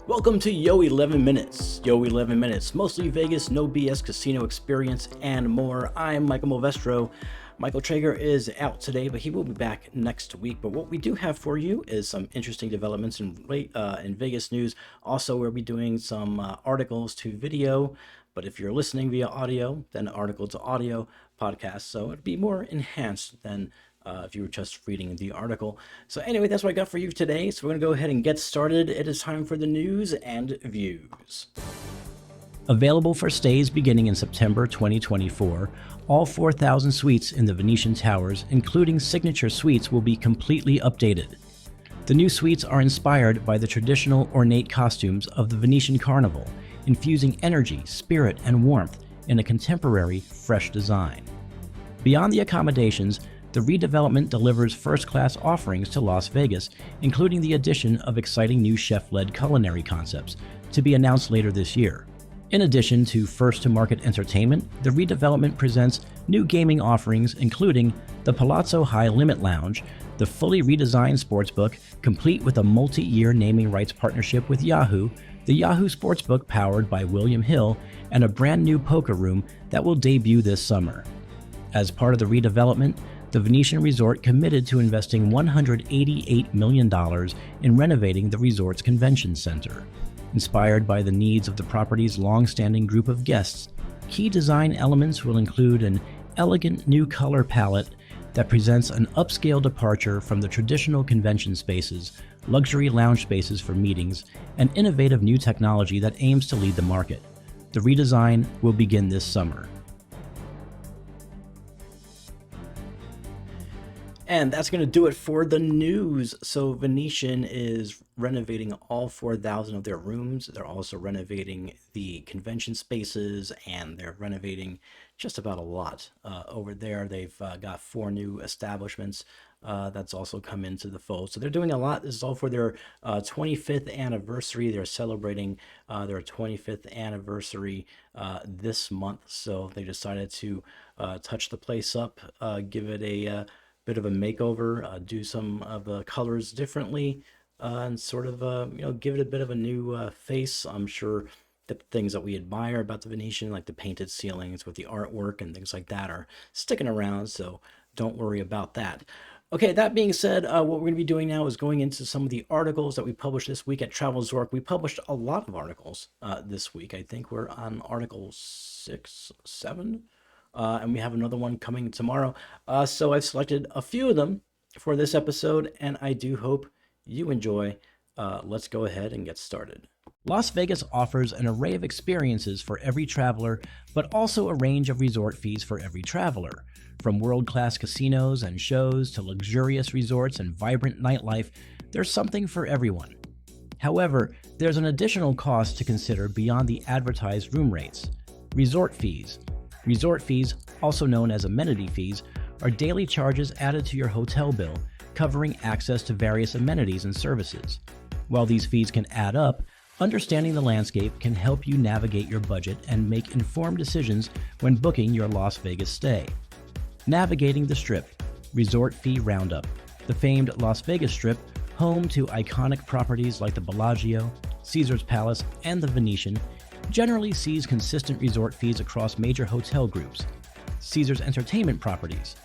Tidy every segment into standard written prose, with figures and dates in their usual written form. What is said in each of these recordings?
Welcome to Yo-11 Minutes. Yo-11 Minutes, mostly Vegas, no BS casino experience, and more. I'm Michael Movestro. Michael Traeger is out today, but he will be back next week. But what we do have for you is some interesting developments in Vegas news. Also, we'll be doing some articles to video. But if you're listening via audio, then article to audio podcast. So it'd be more enhanced than if you were just reading the article. So anyway, that's what I got for you today. So we're going to go ahead and get started. It is time for the news and views. Available for stays beginning in September 2024, all 4,000 suites in the Venetian Towers, including signature suites, will be completely updated. The new suites are inspired by the traditional ornate costumes of the Venetian Carnival, infusing energy, spirit, and warmth in a contemporary, fresh design. Beyond the accommodations, the redevelopment delivers first-class offerings to Las Vegas, including the addition of exciting new chef-led culinary concepts, to be announced later this year. In addition to first-to-market entertainment, the redevelopment presents new gaming offerings, including the Palazzo High Limit Lounge, the fully redesigned sportsbook, complete with a multi-year naming rights partnership with Yahoo, the Yahoo Sportsbook powered by William Hill, and a brand new poker room that will debut this summer. As part of the redevelopment, the Venetian Resort committed to investing $188 million in renovating the resort's convention center. Inspired by the needs of the property's long-standing group of guests, key design elements will include an elegant new color palette that presents an upscale departure from the traditional convention spaces, luxury lounge spaces for meetings, and innovative new technology that aims to lead the market. The redesign will begin this summer. And that's going to do it for the news. So Venetian is renovating all 4,000 of their rooms. They're also renovating the convention spaces, and they're renovating just about a lot over there. They've got 4 new establishments that's also come into the fold. So they're doing a lot. This is all for their 25th anniversary. They're celebrating their 25th anniversary this month. So they decided to touch the place up, give it a bit of a makeover, do some of the colors differently, and sort of give it a bit of a new face. I'm sure that the things that we admire about the Venetian, like the painted ceilings with the artwork and things like that, are sticking around, so don't worry about that. Okay, that being said, what we're going to be doing now is going into some of the articles that we published this week at TravelZork. We published a lot of articles this week. I think we're on article 6, 7. And we have another one coming tomorrow. So I've selected a few of them for this episode, and I do hope you enjoy. Let's go ahead and get started. Las Vegas offers an array of experiences for every traveler, but also a range of resort fees for every traveler. From world-class casinos and shows to luxurious resorts and vibrant nightlife, there's something for everyone. However, there's an additional cost to consider beyond the advertised room rates: resort fees. Resort fees, also known as amenity fees, are daily charges added to your hotel bill, covering access to various amenities and services. While these fees can add up, understanding the landscape can help you navigate your budget and make informed decisions when booking your Las Vegas stay. Navigating the Strip, Resort Fee Roundup. The famed Las Vegas Strip, home to iconic properties like the Bellagio, Caesar's Palace, and the Venetian, generally sees consistent resort fees across major hotel groups. Caesar's entertainment properties.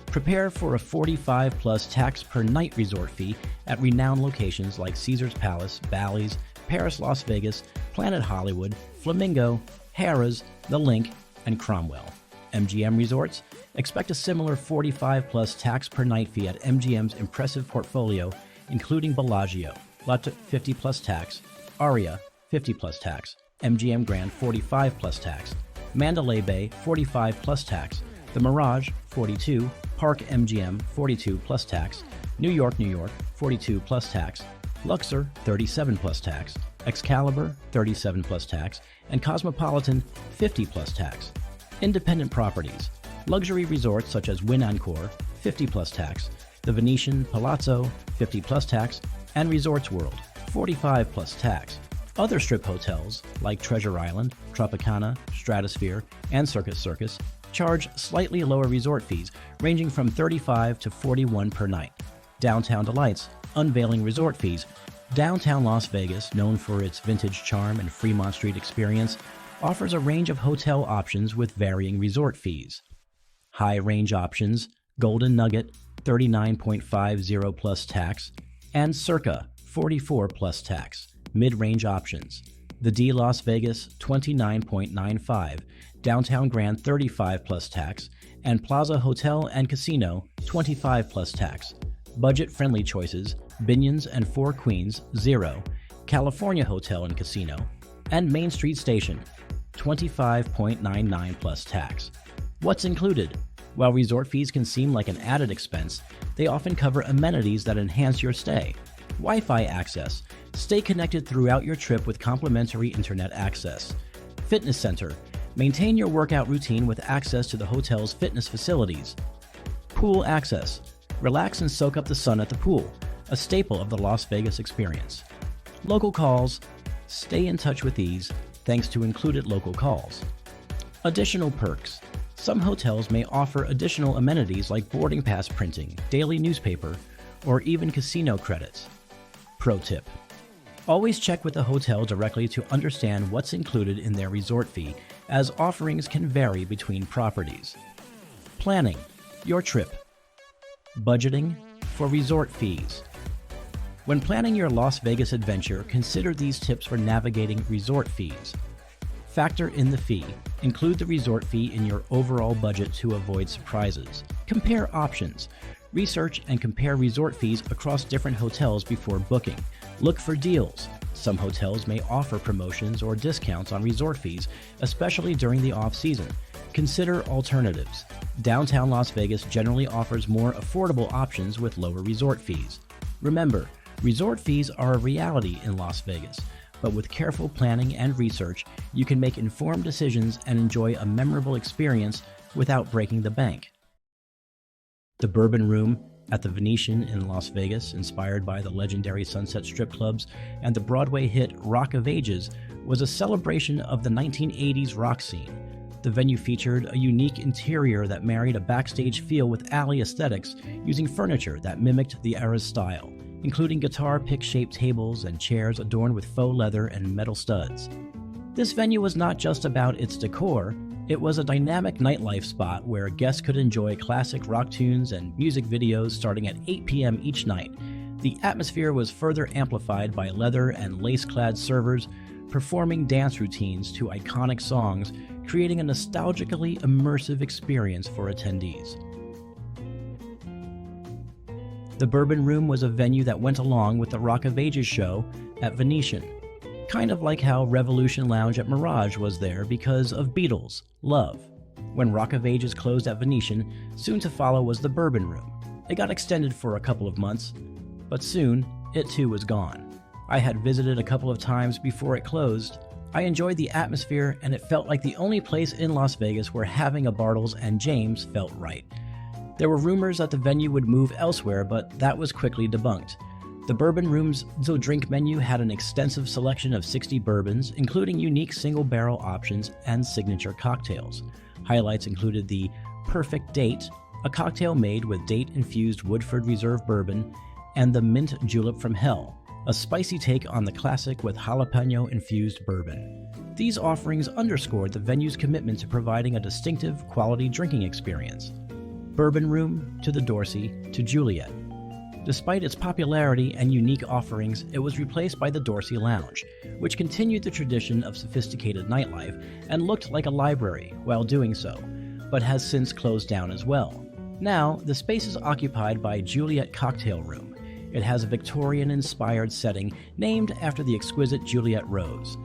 Prepare for a 45+ tax per night resort fee at renowned locations like Caesar's Palace, Bally's, Paris Las Vegas, Planet Hollywood, Flamingo, Harrah's, The Link, and Cromwell. MGM Resorts. Expect a similar 45+ tax per night fee at MGM's impressive portfolio, including Bellagio, LATA 50+ tax, Aria 50+ tax, MGM Grand 45+ tax, Mandalay Bay 45+ tax, The Mirage 42, Park MGM 42+ tax, New York 42+ tax, Luxor 37+ tax, Excalibur 37+ tax, and Cosmopolitan 50+ tax. Independent properties. Luxury resorts such as Wynn Encore 50+ tax, the Venetian Palazzo 50+ tax, and Resorts World 45+ tax. Other strip hotels, like Treasure Island, Tropicana, Stratosphere, and Circus, charge slightly lower resort fees, ranging from $35 to $41 per night. Downtown Delights, unveiling resort fees, Downtown Las Vegas, known for its vintage charm and Fremont Street experience, offers a range of hotel options with varying resort fees. High-range options, Golden Nugget, $39.50 plus tax, and Circa, $44 plus tax. Mid-range options, the D Las Vegas, $29.95, Downtown Grand, $35 plus tax, and Plaza Hotel and Casino, $25 plus tax. Budget-friendly choices, Binions and Four Queens, $0, California Hotel and Casino, and Main Street Station, $25.99 plus tax. What's included? While resort fees can seem like an added expense, they often cover amenities that enhance your stay. Wi-Fi access. Stay connected throughout your trip with complimentary internet access. Fitness center. Maintain your workout routine with access to the hotel's fitness facilities. Pool access. Relax and soak up the sun at the pool, a staple of the Las Vegas experience. Local calls. Stay in touch with these thanks to included local calls. Additional perks. Some hotels may offer additional amenities like boarding pass printing, daily newspaper, or even casino credits. Pro tip: always check with the hotel directly to understand what's included in their resort fee, as offerings can vary between properties. Planning your trip. Budgeting for resort fees. When planning your Las Vegas adventure, consider these tips for navigating resort fees. Factor in the fee. Include the resort fee in your overall budget to avoid surprises. Compare options. Research and compare resort fees across different hotels before booking. Look for deals. Some hotels may offer promotions or discounts on resort fees, especially during the off-season. Consider alternatives. Downtown Las Vegas generally offers more affordable options with lower resort fees. Remember, resort fees are a reality in Las Vegas, but with careful planning and research, you can make informed decisions and enjoy a memorable experience without breaking the bank. The Bourbon Room at the Venetian in Las Vegas, inspired by the legendary Sunset Strip clubs and the Broadway hit Rock of Ages, was a celebration of the 1980s rock scene. The venue featured a unique interior that married a backstage feel with alley aesthetics, using furniture that mimicked the era's style, including guitar pick-shaped tables and chairs adorned with faux leather and metal studs. This venue was not just about its decor, it was a dynamic nightlife spot where guests could enjoy classic rock tunes and music videos starting at 8 p.m. each night. The atmosphere was further amplified by leather and lace-clad servers performing dance routines to iconic songs, creating a nostalgically immersive experience for attendees. The Bourbon Room was a venue that went along with the Rock of Ages show at Venetian, kind of like how Revolution Lounge at Mirage was there because of Beatles' Love. When Rock of Ages closed at Venetian, soon to follow was the Bourbon Room. It got extended for a couple of months, but soon it too was gone. I had visited a couple of times before it closed. I enjoyed the atmosphere, and it felt like the only place in Las Vegas where having a Bartles and James felt right. There were rumors that the venue would move elsewhere, but that was quickly debunked. The Bourbon Room's drink menu had an extensive selection of 60 bourbons, including unique single-barrel options and signature cocktails. Highlights included the Perfect Date, a cocktail made with date-infused Woodford Reserve bourbon, and the Mint Julep from Hell, a spicy take on the classic with jalapeno-infused bourbon. These offerings underscored the venue's commitment to providing a distinctive, quality drinking experience. Bourbon Room to the Dorsey to Juliet. Despite its popularity and unique offerings, it was replaced by the Dorsey Lounge, which continued the tradition of sophisticated nightlife and looked like a library while doing so, but has since closed down as well. Now, the space is occupied by Juliet Cocktail Room. It has a Victorian-inspired setting named after the exquisite Juliet Rose.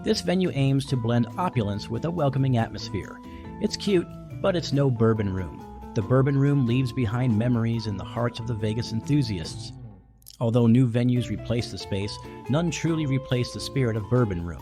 This venue aims to blend opulence with a welcoming atmosphere. It's cute, but it's no Bourbon Room. The Bourbon Room leaves behind memories in the hearts of the Vegas enthusiasts. Although new venues replace the space, none truly replace the spirit of Bourbon Room.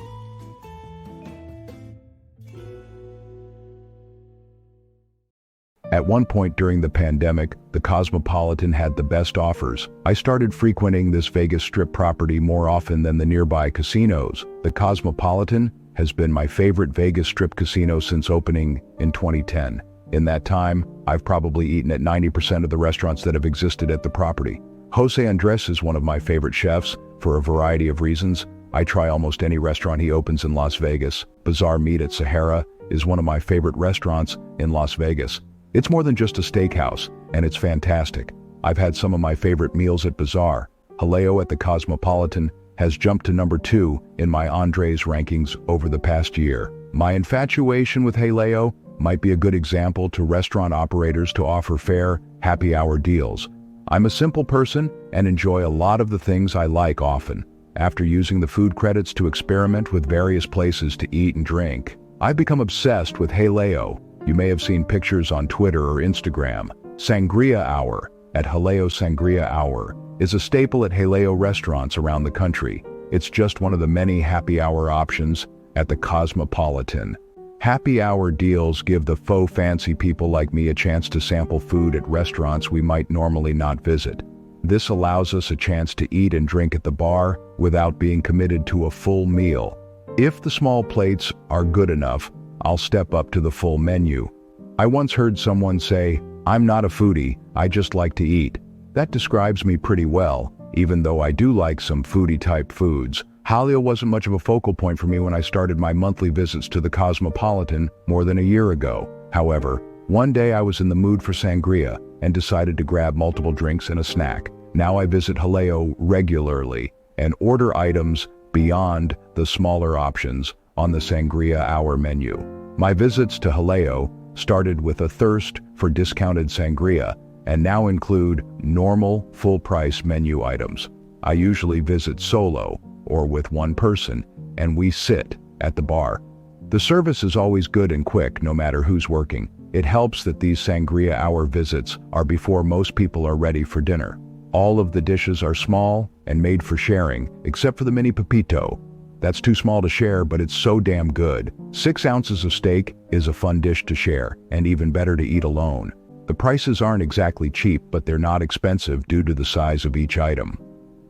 At one point during the pandemic, the Cosmopolitan had the best offers. I started frequenting this Vegas Strip property more often than the nearby casinos. The Cosmopolitan has been my favorite Vegas Strip casino since opening in 2010. In that time, I've probably eaten at 90% of the restaurants that have existed at the property. Jose Andres is one of my favorite chefs. for a variety of reasons. I try almost any restaurant he opens in Las Vegas. Bazaar Meat at Sahara is one of my favorite restaurants in Las Vegas. It's more than just a steakhouse, and it's fantastic. I've had some of my favorite meals at Bazaar. Haleo at the Cosmopolitan has jumped to number 2 in my Andres rankings over the past year. My infatuation with Haleo might be a good example to restaurant operators to offer fair, happy hour deals. I'm a simple person and enjoy a lot of the things I like often. After using the food credits to experiment with various places to eat and drink, I've become obsessed with Haleo. You may have seen pictures on Twitter or Instagram. Sangria Hour at Haleo. Sangria Hour is a staple at Haleo restaurants around the country. It's just one of the many happy hour options at the Cosmopolitan. Happy hour deals give the faux fancy people like me a chance to sample food at restaurants we might normally not visit. This allows us a chance to eat and drink at the bar without being committed to a full meal. If the small plates are good enough, I'll step up to the full menu. I once heard someone say, "I'm not a foodie, I just like to eat." That describes me pretty well, even though I do like some foodie-type foods. Haleo wasn't much of a focal point for me when I started my monthly visits to the Cosmopolitan more than a year ago. However, one day I was in the mood for sangria and decided to grab multiple drinks and a snack. Now I visit Haleo regularly and order items beyond the smaller options on the Sangria Hour menu. My visits to Haleo started with a thirst for discounted sangria and now include normal, full-price menu items. I usually visit solo or with one person, and we sit at the bar. The service is always good and quick, no matter who's working. It helps that these Sangria Hour visits are before most people are ready for dinner. All of the dishes are small and made for sharing, except for the mini pepito. That's too small to share, but it's so damn good. 6 ounces of steak is a fun dish to share, and even better to eat alone. The prices aren't exactly cheap, but they're not expensive due to the size of each item.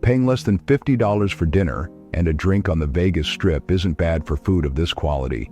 Paying less than $50 for dinner and a drink on the Vegas Strip isn't bad for food of this quality.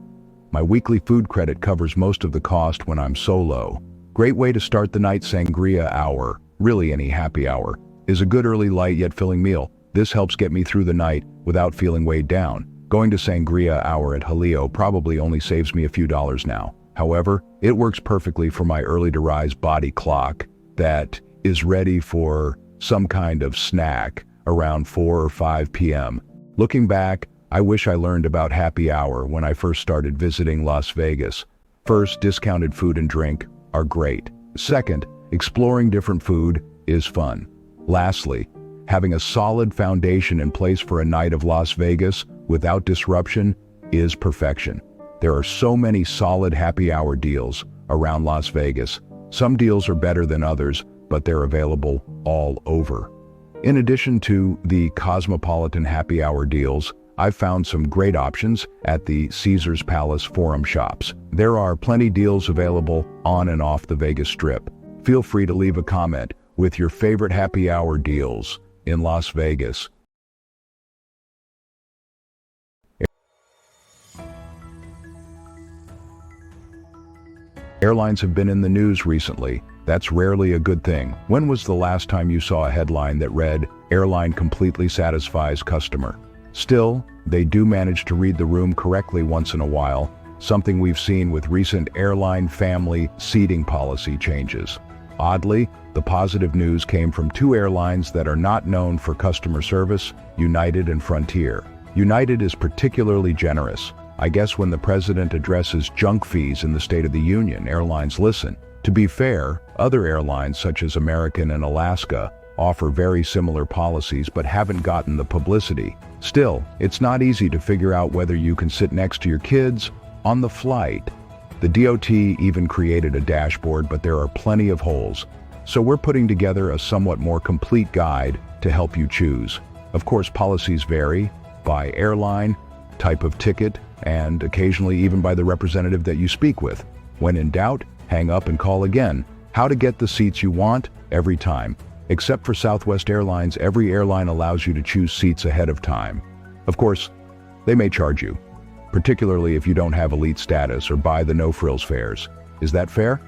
My weekly food credit covers most of the cost when I'm solo. Great way to start the night. Sangria Hour, really any happy hour, is a good early light yet filling meal. This helps get me through the night without feeling weighed down. Going to Sangria Hour at Haleo probably only saves me a few dollars now. However, it works perfectly for my early-to-rise body clock that is ready for some kind of snack around 4 or 5 p.m. Looking back, I wish I learned about happy hour when I first started visiting Las Vegas. First, discounted food and drink are great. Second, exploring different food is fun. Lastly, having a solid foundation in place for a night of Las Vegas without disruption is perfection. There are so many solid happy hour deals around Las Vegas. Some deals are better than others, but they're available all over. In addition to the Cosmopolitan happy hour deals, I've found some great options at the Caesars Palace Forum shops. There are plenty deals available on and off the Vegas Strip. Feel free to leave a comment with your favorite happy hour deals in Las Vegas. Airlines have been in the news recently. That's rarely a good thing. When was the last time you saw a headline that read, "Airline completely satisfies customer"? Still, they do manage to read the room correctly once in a while, something we've seen with recent airline family seating policy changes. Oddly, the positive news came from 2 airlines that are not known for customer service, United and Frontier. United is particularly generous. I guess when the president addresses junk fees in the State of the Union, airlines listen. To be fair, other airlines such as American and Alaska offer very similar policies but haven't gotten the publicity. Still, it's not easy to figure out whether you can sit next to your kids on the flight. The DOT even created a dashboard, but there are plenty of holes. So we're putting together a somewhat more complete guide to help you choose. Of course, policies vary by airline, type of ticket, and occasionally even by the representative that you speak with. When in doubt, hang up and call again. How to get the seats you want every time. Except for Southwest Airlines, every airline allows you to choose seats ahead of time. Of course, they may charge you, particularly if you don't have elite status or buy the no-frills fares. Is that fair?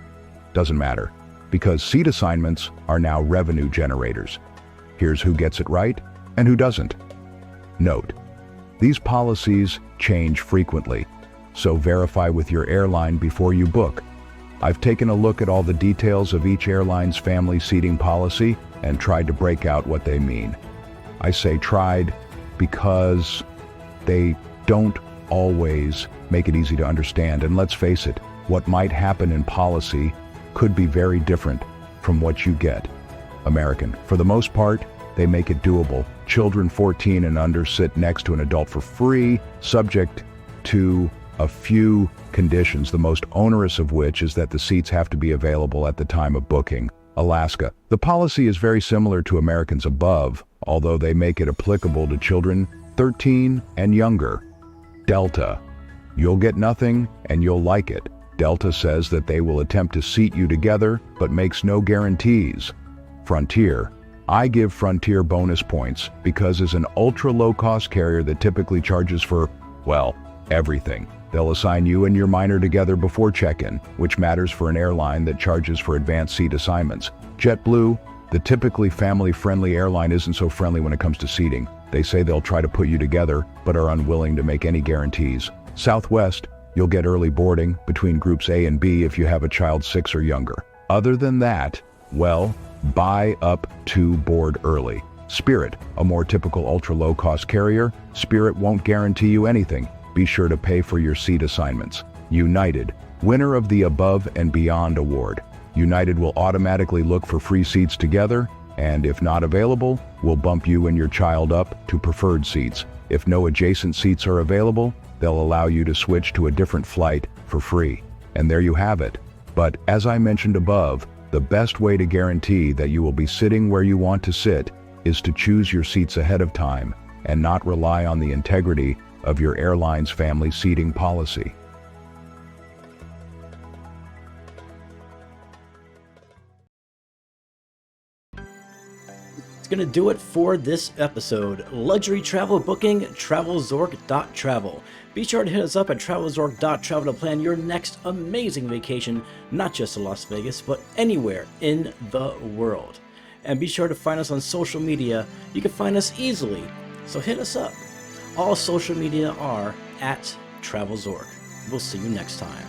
Doesn't matter, because seat assignments are now revenue generators. Here's who gets it right and who doesn't. Note: these policies change frequently, so verify with your airline before you book. I've taken a look at all the details of each airline's family seating policy and tried to break out what they mean. I say tried because they don't always make it easy to understand, and let's face it, what might happen in policy could be very different from what you get American. For the most part, they make it doable. Children 14 and under sit next to an adult for free, subject to a few conditions, the most onerous of which is that the seats have to be available at the time of booking. Alaska. The policy is very similar to Americans above, although they make it applicable to children 13 and younger. Delta. You'll get nothing and you'll like it. Delta says that they will attempt to seat you together, but makes no guarantees. Frontier. I give Frontier bonus points because as an ultra-low-cost carrier that typically charges for, well, everything. They'll assign you and your minor together before check-in, which matters for an airline that charges for advanced seat assignments. JetBlue, the typically family-friendly airline, isn't so friendly when it comes to seating. They say they'll try to put you together, but are unwilling to make any guarantees. Southwest, you'll get early boarding between groups A and B if you have a child 6 or younger. Other than that, well, buy up to board early. Spirit, a more typical ultra-low-cost carrier, Spirit won't guarantee you anything. Be sure to pay for your seat assignments. United, winner of the Above and Beyond Award. United will automatically look for free seats together, and if not available, will bump you and your child up to preferred seats. If no adjacent seats are available, they'll allow you to switch to a different flight for free. And there you have it. But as I mentioned above, the best way to guarantee that you will be sitting where you want to sit is to choose your seats ahead of time and not rely on the integrity of your airline's family seating policy. It's going to do it for this episode. Luxury travel booking, TravelZork.travel. Be sure to hit us up at TravelZork.travel to plan your next amazing vacation, not just to Las Vegas, but anywhere in the world. And be sure to find us on social media. You can find us easily, so hit us up. All social media are at TravelZork. We'll see you next time.